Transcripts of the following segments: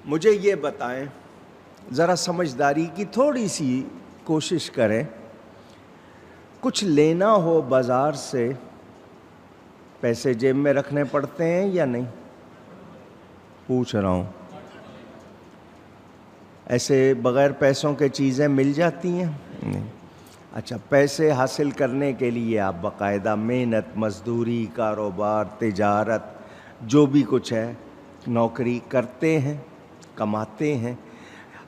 مجھے یہ بتائیں، ذرا سمجھداری کی تھوڑی سی کوشش کریں، کچھ لینا ہو بازار سے پیسے جیب میں رکھنے پڑتے ہیں یا نہیں؟ پوچھ رہا ہوں، ایسے بغیر پیسوں کے چیزیں مل جاتی ہیں؟ نہیں۔ اچھا، پیسے حاصل کرنے کے لیے آپ باقاعدہ محنت، مزدوری، کاروبار، تجارت، جو بھی کچھ ہے، نوکری کرتے ہیں، کماتے ہیں۔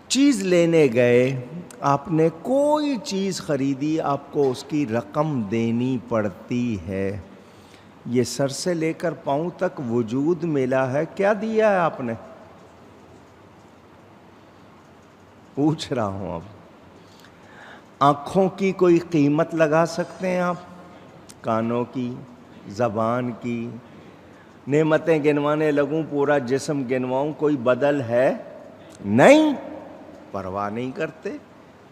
چیز لینے گئے، آپ نے کوئی چیز خریدی، آپ کو اس کی رقم دینی پڑتی ہے۔ یہ سر سے لے کر پاؤں تک وجود ملا ہے، کیا دیا ہے آپ نے؟ پوچھ رہا ہوں۔ اب آنکھوں کی کوئی قیمت لگا سکتے ہیں آپ؟ کانوں کی، زبان کی؟ نعمتیں گنوانے لگوں، پورا جسم گنواؤں، کوئی بدل ہے؟ نہیں، پرواہ نہیں کرتے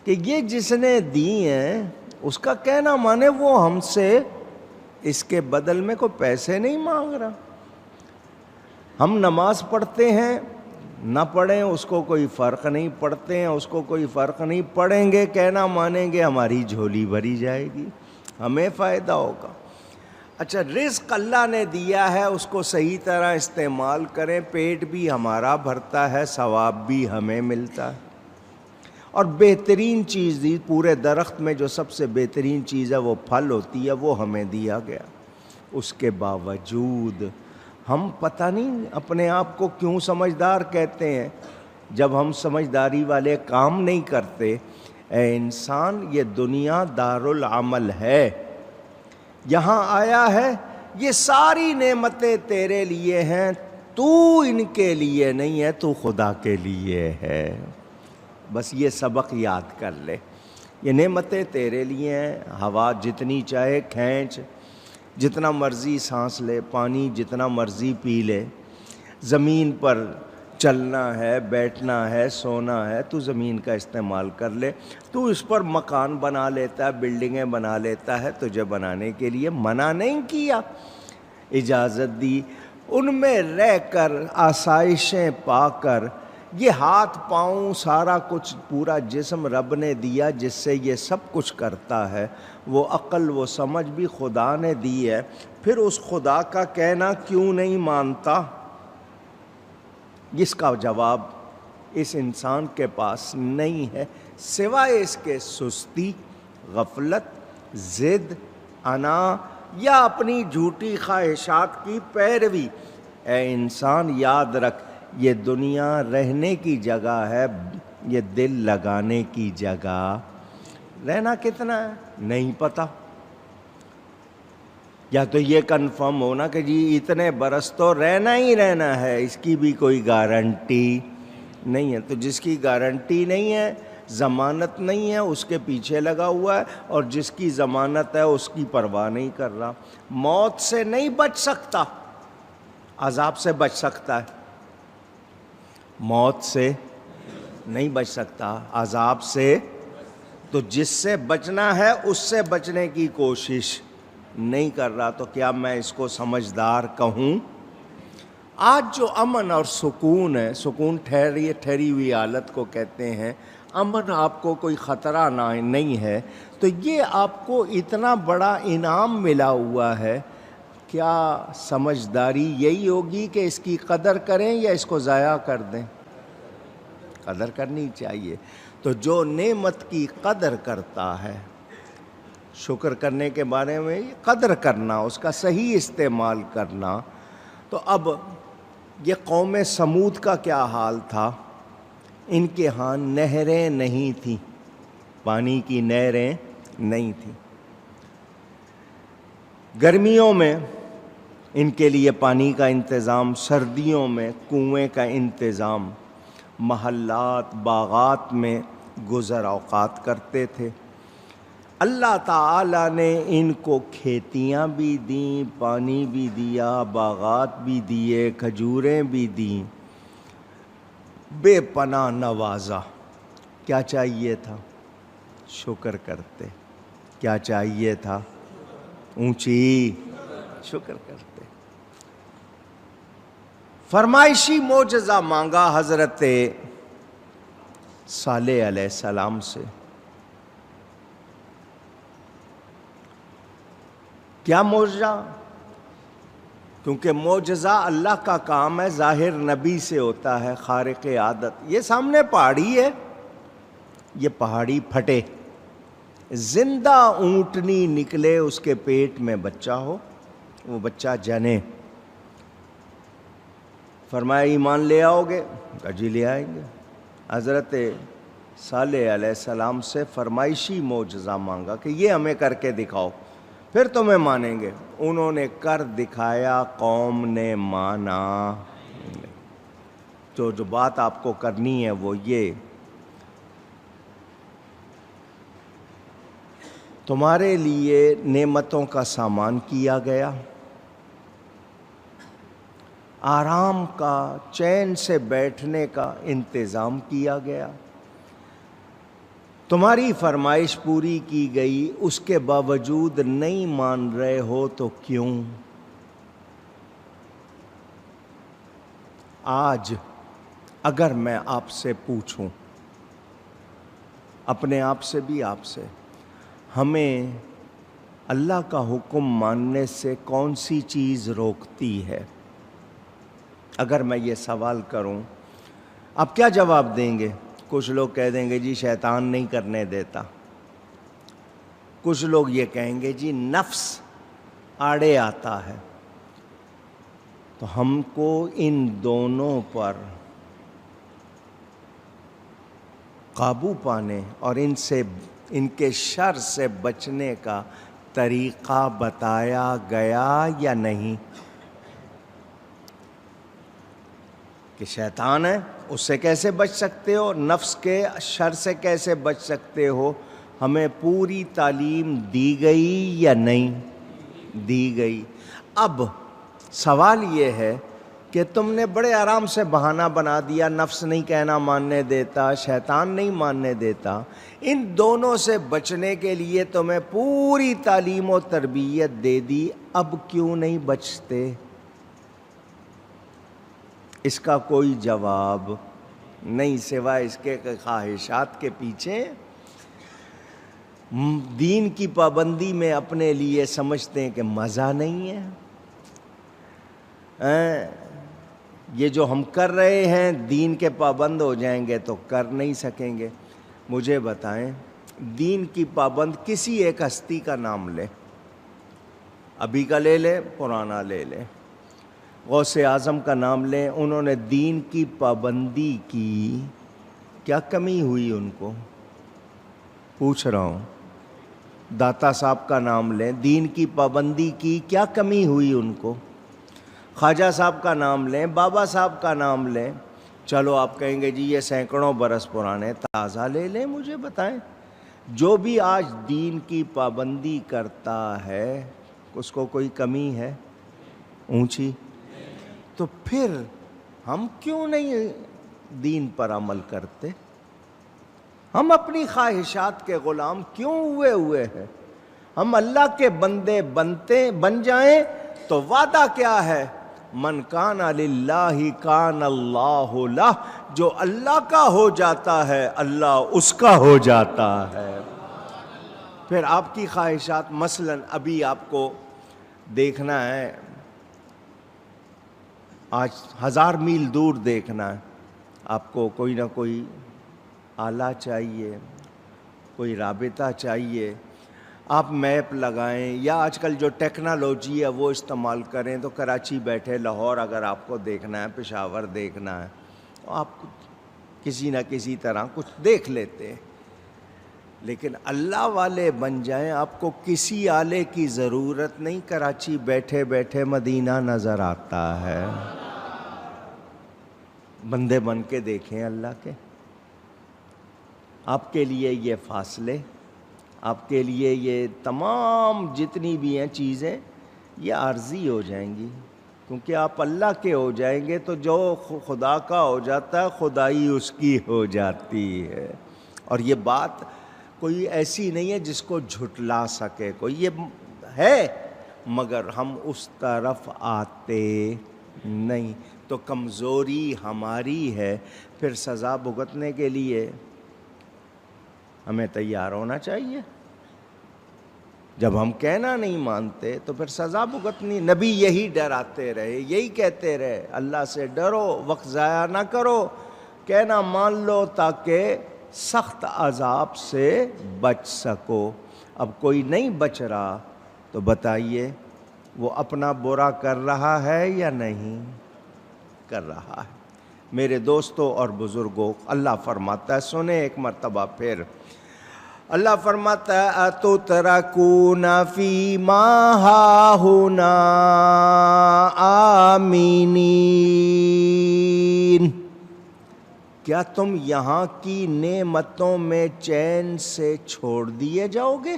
کہ یہ جس نے دی ہیں اس کا کہنا مانے وہ ہم سے اس کے بدل میں کوئی پیسے نہیں مانگ رہا۔ ہم نماز پڑھتے ہیں، نہ پڑھیں اس کو کوئی فرق نہیں، پڑھتے ہیں اس کو کوئی فرق نہیں، پڑھیں گے کہنا مانیں گے ہماری جھولی بھری جائے گی، ہمیں فائدہ ہوگا۔ اچھا، رزق اللہ نے دیا ہے، اس کو صحیح طرح استعمال کریں، پیٹ بھی ہمارا بھرتا ہے، ثواب بھی ہمیں ملتا ہے۔ اور بہترین چیز دی، پورے درخت میں جو سب سے بہترین چیز ہے وہ پھل ہوتی ہے، وہ ہمیں دیا گیا۔ اس کے باوجود ہم پتہ نہیں اپنے آپ کو کیوں سمجھدار کہتے ہیں جب ہم سمجھداری والے کام نہیں کرتے۔ اے انسان، یہ دنیا دارالعمل ہے، یہاں آیا ہے، یہ ساری نعمتیں تیرے لیے ہیں، تو ان کے لیے نہیں ہے، تو خدا کے لیے ہے۔ بس یہ سبق یاد کر لے، یہ نعمتیں تیرے لیے ہیں، ہوا جتنی چاہے کھینچ، جتنا مرضی سانس لے، پانی جتنا مرضی پی لے، زمین پر چلنا ہے، بیٹھنا ہے، سونا ہے، تو زمین کا استعمال کر لے۔ تو اس پر مکان بنا لیتا ہے، بلڈنگیں بنا لیتا ہے، تجھے بنانے کے لیے منع نہیں کیا، اجازت دی۔ ان میں رہ کر، آسائشیں پا کر، یہ ہاتھ پاؤں سارا کچھ، پورا جسم رب نے دیا جس سے یہ سب کچھ کرتا ہے، وہ عقل وہ سمجھ بھی خدا نے دی ہے، پھر اس خدا کا کہنا کیوں نہیں مانتا؟ اس کا جواب اس انسان کے پاس نہیں ہے، سوائے اس کے سستی، غفلت، ضد، انا یا اپنی جھوٹی خواہشات کی پیروی۔ اے انسان، یاد رکھ، یہ دنیا رہنے کی جگہ ہے، یہ دل لگانے کی جگہ۔ رہنا کتنا ہے نہیں پتہ، یا تو یہ کنفرم ہونا کہ جی اتنے برس تو رہنا ہی رہنا ہے، اس کی بھی کوئی گارنٹی نہیں ہے۔ تو جس کی گارنٹی نہیں ہے، ضمانت نہیں ہے، اس کے پیچھے لگا ہوا ہے، اور جس کی ضمانت ہے اس کی پرواہ نہیں کر رہا۔ موت سے نہیں بچ سکتا، عذاب سے بچ سکتا ہے، موت سے نہیں بچ سکتا، عذاب سے۔ تو جس سے بچنا ہے اس سے بچنے کی کوشش نہیں کر رہا، تو کیا میں اس کو سمجھدار کہوں؟ آج جو امن اور سکون ہے، سکون ٹھہری ہوئی حالت کو کہتے ہیں، امن آپ کو کوئی خطرہ نہیں ہے، تو یہ آپ کو اتنا بڑا انعام ملا ہوا ہے، کیا سمجھداری یہی ہوگی کہ اس کی قدر کریں یا اس کو ضائع کر دیں؟ قدر کرنی چاہیے۔ تو جو نعمت کی قدر کرتا ہے، شکر کرنے کے بارے میں قدر کرنا، اس کا صحیح استعمال کرنا۔ تو اب یہ قوم سمود کا کیا حال تھا؟ ان کے ہاں نہریں نہیں تھیں، پانی کی نہریں نہیں تھیں۔ گرمیوں میں ان کے لیے پانی کا انتظام، سردیوں میں کنویں کا انتظام، محلات، باغات میں گزر اوقات کرتے تھے۔ اللہ تعالیٰ نے ان کو کھیتیاں بھی دیں، پانی بھی دیا، باغات بھی دیے، کھجوریں بھی دیں، بے پناہ نوازا۔ کیا چاہیے تھا؟ شکر کرتے۔ کیا چاہیے تھا؟ اونچی شکر کرتے۔ فرمائشی معجزہ مانگا حضرت صالح علیہ السلام سے. کیا معجزہ؟ کیونکہ معجزہ اللہ کا کام ہے، ظاہر نبی سے ہوتا ہے، خارق عادت. یہ سامنے پہاڑی ہے، یہ پہاڑی پھٹے، زندہ اونٹنی نکلے، اس کے پیٹ میں بچہ ہو، وہ بچہ جنے. فرمایا ایمان لے آؤ گے؟ کہا جی لے آئیں گے. حضرت صالح علیہ السلام سے فرمائشی معجزہ مانگا کہ یہ ہمیں کر کے دکھاؤ پھر تمہیں مانیں گے. انہوں نے کر دکھایا، قوم نے مانا. جو بات آپ کو کرنی ہے وہ یہ، تمہارے لیے نعمتوں کا سامان کیا گیا، آرام کا، چین سے بیٹھنے کا انتظام کیا گیا، تمہاری فرمائش پوری کی گئی، اس کے باوجود نہیں مان رہے ہو تو کیوں؟ آج اگر میں آپ سے پوچھوں، اپنے آپ سے بھی آپ سے، ہمیں اللہ کا حکم ماننے سے کون سی چیز روکتی ہے؟ اگر میں یہ سوال کروں، آپ کیا جواب دیں گے؟ کچھ لوگ کہہ دیں گے جی شیطان نہیں کرنے دیتا، کچھ لوگ یہ کہیں گے جی نفس آڑے آتا ہے. تو ہم کو ان دونوں پر قابو پانے اور ان کے شر سے بچنے کا طریقہ بتایا گیا یا نہیں؟ کہ شیطان ہے، اس سے کیسے بچ سکتے ہو، نفس کے شر سے کیسے بچ سکتے ہو، ہمیں پوری تعلیم دی گئی یا نہیں دی گئی؟ اب سوال یہ ہے کہ تم نے بڑے آرام سے بہانہ بنا دیا، نفس نہیں کہنا ماننے دیتا، شیطان نہیں ماننے دیتا، ان دونوں سے بچنے کے لیے تمہیں پوری تعلیم و تربیت دے دی، اب کیوں نہیں بچتے؟ اس کا کوئی جواب نہیں سوائے اس کے خواہشات کے پیچھے دین کی پابندی میں اپنے لیے سمجھتے ہیں کہ مزہ نہیں ہے. یہ جو ہم کر رہے ہیں دین کے پابند ہو جائیں گے تو کر نہیں سکیں گے. مجھے بتائیں، دین کی پابند کسی ایک ہستی کا نام لے، ابھی کا لے لے، پرانا لے لے، غوث اعظم کا نام لیں، انہوں نے دین کی پابندی کی، کیا کمی ہوئی ان کو؟ پوچھ رہا ہوں. داتا صاحب کا نام لیں، دین کی پابندی کی، کیا کمی ہوئی ان کو؟ خواجہ صاحب کا نام لیں، بابا صاحب کا نام لیں. چلو آپ کہیں گے جی یہ سینکڑوں برس پرانے، تازہ لے لیں. مجھے بتائیں، جو بھی آج دین کی پابندی کرتا ہے اس کو کوئی کمی ہے اونچی؟ تو پھر ہم کیوں نہیں دین پر عمل کرتے؟ ہم اپنی خواہشات کے غلام کیوں ہوئے ہیں؟ ہم اللہ کے بندے بن جائیں تو وعدہ کیا ہے؟ من کان للہ کان اللہ لہ، جو اللہ کا ہو جاتا ہے اللہ اس کا ہو جاتا ہے. پھر آپ کی خواہشات، مثلا ابھی آپ کو دیکھنا ہے، آج 1000 میل دور دیکھنا ہے، آپ کو کوئی نہ کوئی آلہ چاہیے، کوئی رابطہ چاہیے. آپ میپ لگائیں یا آج کل جو ٹیکنالوجی ہے وہ استعمال کریں تو کراچی بیٹھے لاہور اگر آپ کو دیکھنا ہے، پشاور دیکھنا ہے، تو آپ کسی نہ کسی طرح کچھ دیکھ لیتے ہیں. لیکن اللہ والے بن جائیں، آپ کو کسی آلے کی ضرورت نہیں، کراچی بیٹھے بیٹھے مدینہ نظر آتا ہے. بندے بن کے دیکھیں اللہ کے. آپ کے لیے یہ فاصلے، آپ کے لیے یہ تمام جتنی بھی ہیں چیزیں، یہ عارضی ہو جائیں گی، کیونکہ آپ اللہ کے ہو جائیں گے تو جو خدا کا ہو جاتا ہے خدائی اس کی ہو جاتی ہے. اور یہ بات کوئی ایسی نہیں ہے جس کو جھٹلا سکے کوئی، یہ ہے، مگر ہم اس طرف آتے نہیں. تو کمزوری ہماری ہے، پھر سزا بھگتنے کے لیے ہمیں تیار ہونا چاہیے۔ جب ہم کہنا نہیں مانتے تو پھر سزا بھگتنی۔ نبی یہی ڈراتے رہے، یہی کہتے رہے، اللہ سے ڈرو، وقت ضائع نہ کرو، کہنا مان لو تاکہ سخت عذاب سے بچ سکو۔ اب کوئی نہیں بچ رہا تو بتائیے وہ اپنا برا کر رہا ہے یا نہیں کر رہا ہے؟ میرے دوستوں اور بزرگوں، اللہ فرماتا ہے، سنیں ایک مرتبہ پھر، اللہ فرماتا ہے اتترکون فی ما ہاہنا آمینین، کیا تم یہاں کی نعمتوں میں چین سے چھوڑ دیے جاؤ گے؟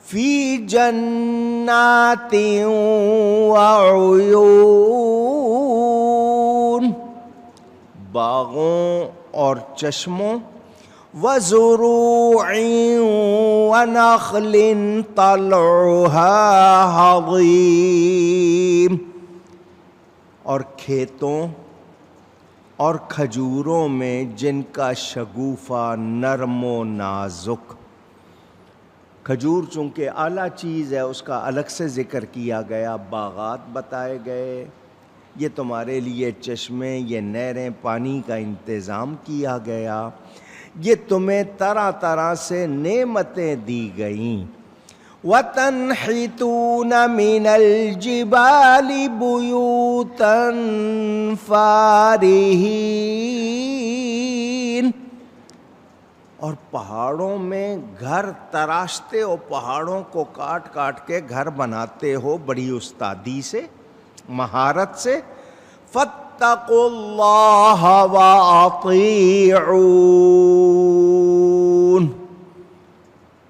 فی جنات وعیون، باغوں اور چشموں، وزروع ونخل طلعها ہضیم، اور کھیتوں اور کھجوروں میں جن کا شگوفہ نرم و نازک۔ کھجور چونکہ اعلیٰ چیز ہے اس کا الگ سے ذکر کیا گیا، باغات بتائے گئے، یہ تمہارے لیے چشمے، یہ نہریں، پانی کا انتظام کیا گیا، یہ تمہیں طرح طرح سے نعمتیں دی گئیں۔ وَتَنْحِتُونَ مِنَ الْجِبَالِ بُيُوتًا فَارِهِينَ، اور پہاڑوں میں گھر تراشتے ہو، پہاڑوں کو کاٹ کاٹ کے گھر بناتے ہو بڑی استادی سے، مہارت سے۔ فَاتَّقُوا اللَّهَ وَأَطِيعُونِ،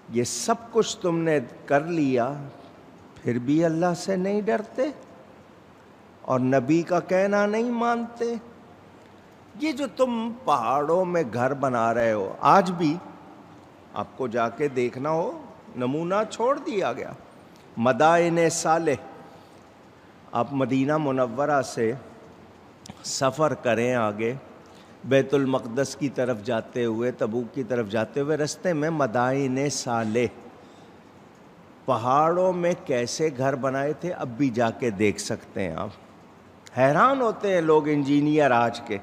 یہ سب کچھ تم نے کر لیا پھر بھی اللہ سے نہیں ڈرتے اور نبی کا کہنا نہیں مانتے۔ یہ جو تم پہاڑوں میں گھر بنا رہے ہو، آج بھی آپ کو جا کے دیکھنا ہو، نمونہ چھوڑ دیا گیا۔ مدائن صالح، آپ مدینہ منورہ سے سفر کریں آگے، بیت المقدس کی طرف جاتے ہوئے، تبوک کی طرف جاتے ہوئے، رستے میں مدائن صالح پہاڑوں میں کیسے گھر بنائے تھے اب بھی جا کے دیکھ سکتے ہیں آپ۔ حیران ہوتے ہیں لوگ انجینئر آج کے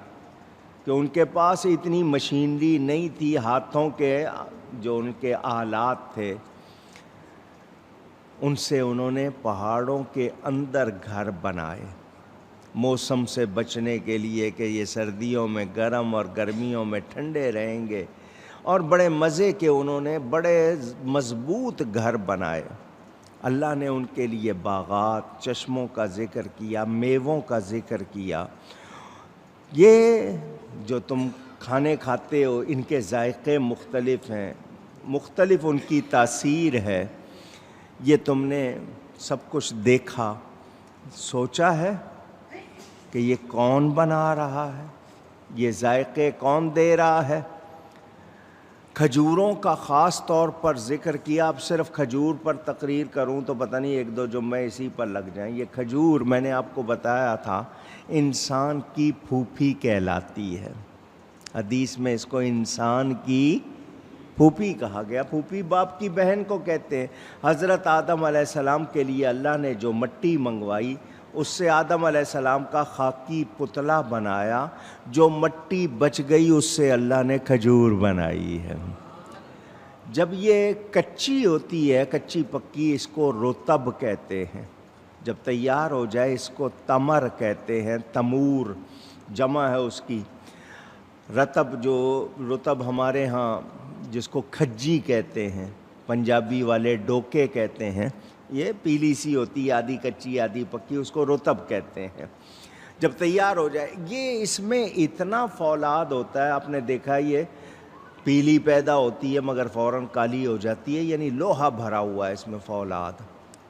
کہ ان کے پاس اتنی مشینری نہیں تھی، ہاتھوں کے جو ان کے آلات تھے ان سے انہوں نے پہاڑوں کے اندر گھر بنائے، موسم سے بچنے کے لیے کہ یہ سردیوں میں گرم اور گرمیوں میں ٹھنڈے رہیں گے، اور بڑے مزے کے انہوں نے بڑے مضبوط گھر بنائے۔ اللہ نے ان کے لیے باغات، چشموں کا ذکر کیا، میووں کا ذکر کیا۔ یہ جو تم کھانے کھاتے ہو ان کے ذائقے مختلف ہیں، مختلف ان کی تاثیر ہے، یہ تم نے سب کچھ دیکھا، سوچا ہے کہ یہ کون بنا رہا ہے، یہ ذائقے کون دے رہا ہے؟ کھجوروں کا خاص طور پر ذکر کیا۔ اب صرف کھجور پر تقریر کروں تو پتہ نہیں ایک دو جمعے اسی پر لگ جائیں۔ یہ کھجور میں نے آپ کو بتایا تھا انسان کی پھوپھی کہلاتی ہے، حدیث میں اس کو انسان کی پھوپھی کہا گیا۔ پھوپھی باپ کی بہن کو کہتے ہیں۔ حضرت آدم علیہ السلام کے لیے اللہ نے جو مٹی منگوائی اس سے آدم علیہ السلام کا خاکی پتلا بنایا، جو مٹی بچ گئی اس سے اللہ نے کھجور بنائی ہے۔ جب یہ کچی ہوتی ہے، کچی پکی، اس کو رطب کہتے ہیں، جب تیار ہو جائے اس کو تمر کہتے ہیں، تمور جمع ہے اس کی۔ رطب، جو رطب ہمارے ہاں جس کو کھجی کہتے ہیں، پنجابی والے ڈوکے کہتے ہیں، یہ پیلی سی ہوتی ہے، آدھی کچی آدھی پکی، اس کو رطب کہتے ہیں۔ جب تیار ہو جائے، یہ اس میں اتنا فولاد ہوتا ہے، آپ نے دیکھا یہ پیلی پیدا ہوتی ہے مگر فوراً کالی ہو جاتی ہے، یعنی لوہا بھرا ہوا ہے اس میں فولاد،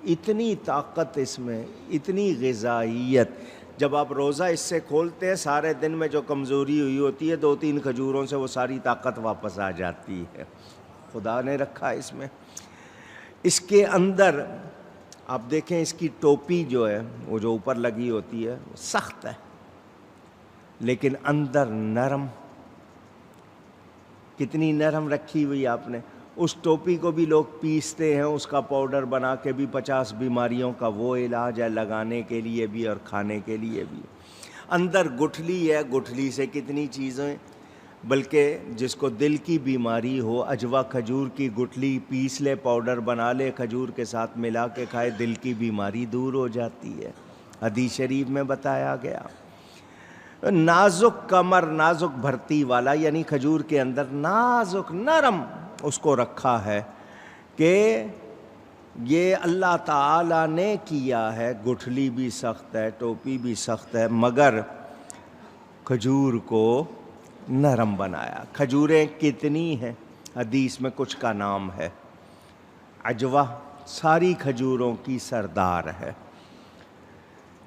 اتنی طاقت اس میں، اتنی غذائیت۔ جب آپ روزہ اس سے کھولتے ہیں، سارے دن میں جو کمزوری ہوئی ہوتی ہے، 2-3 کھجوروں سے وہ ساری طاقت واپس آ جاتی ہے، خدا نے رکھا اس میں۔ اس کے اندر آپ دیکھیں، اس کی ٹوپی جو ہے وہ جو اوپر لگی ہوتی ہے وہ سخت ہے، لیکن اندر نرم، کتنی نرم رکھی ہوئی آپ نے. اس ٹوپی کو بھی لوگ پیستے ہیں، اس کا پاؤڈر بنا کے بھی 50 بیماریوں کا وہ علاج ہے، لگانے کے لیے بھی اور کھانے کے لیے بھی. اندر گٹھلی ہے، گٹھلی سے کتنی چیزیں، بلکہ جس کو دل کی بیماری ہو عجوا کھجور کی گٹھلی پیس لے، پاؤڈر بنا لے، کھجور کے ساتھ ملا کے کھائے، دل کی بیماری دور ہو جاتی ہے. حدیث شریف میں بتایا گیا. نازک کمر، نازک بھرتی والا، یعنی کھجور کے اندر نازک نرم اس کو رکھا ہے کہ یہ اللہ تعالیٰ نے کیا ہے. گٹھلی بھی سخت ہے، ٹوپی بھی سخت ہے، مگر کھجور کو نرم بنایا. کھجوریں کتنی ہیں؟ حدیث میں کچھ کا نام ہے. عجوہ ساری کھجوروں کی سردار ہے،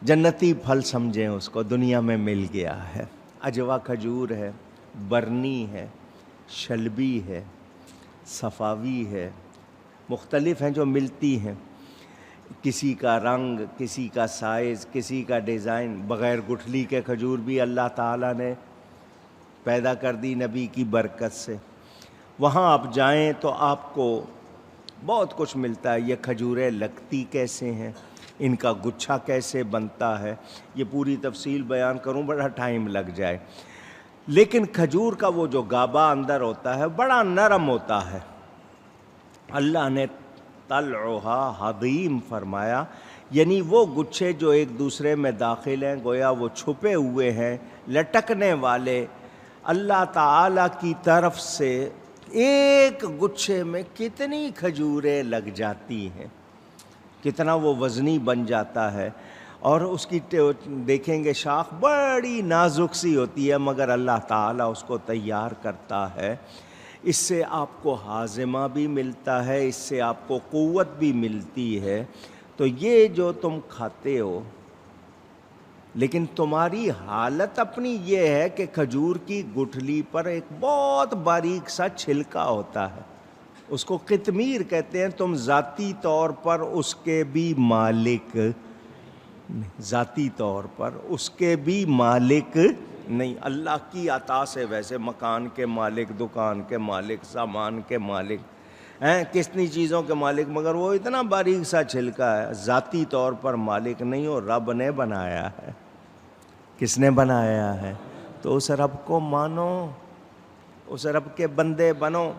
جنتی پھل سمجھیں اس کو، دنیا میں مل گیا ہے. عجوہ کھجور ہے، برنی ہے، شلبی ہے، صفاوی ہے، مختلف ہیں جو ملتی ہیں. کسی کا رنگ، کسی کا سائز، کسی کا ڈیزائن. بغیر گٹھلی کے کھجور بھی اللہ تعالیٰ نے پیدا کر دی نبی کی برکت سے. وہاں آپ جائیں تو آپ کو بہت کچھ ملتا ہے. یہ کھجوریں لگتی کیسے ہیں، ان کا گچھا کیسے بنتا ہے، یہ پوری تفصیل بیان کروں بڑا ٹائم لگ جائے. لیکن کھجور کا وہ جو گابا اندر ہوتا ہے بڑا نرم ہوتا ہے. اللہ نے طلعها حضیم فرمایا، یعنی وہ گچھے جو ایک دوسرے میں داخل ہیں، گویا وہ چھپے ہوئے ہیں، لٹکنے والے. اللہ تعالیٰ کی طرف سے ایک گچھے میں کتنی کھجوریں لگ جاتی ہیں، کتنا وہ وزنی بن جاتا ہے. اور اس کی دیکھیں گے شاخ بڑی نازک سی ہوتی ہے، مگر اللہ تعالیٰ اس کو تیار کرتا ہے. اس سے آپ کو ہاضمہ بھی ملتا ہے، اس سے آپ کو قوت بھی ملتی ہے. تو یہ جو تم کھاتے ہو، لیکن تمہاری حالت اپنی یہ ہے کہ کھجور کی گٹھلی پر ایک بہت باریک سا چھلکا ہوتا ہے، اس کو قطمیر کہتے ہیں. تم ذاتی طور پر اس کے بھی مالک، ذاتی طور پر اس کے بھی مالک نہیں. اللہ کی عطا سے ویسے مکان کے مالک، دکان کے مالک، سامان کے مالک ہیں، کتنی چیزوں کے مالک، مگر وہ اتنا باریک سا چھلکا ہے، ذاتی طور پر مالک نہیں ہو. رب نے بنایا ہے. کس نے بنایا ہے؟ تو اس رب کو مانو، اس رب کے بندے بنو.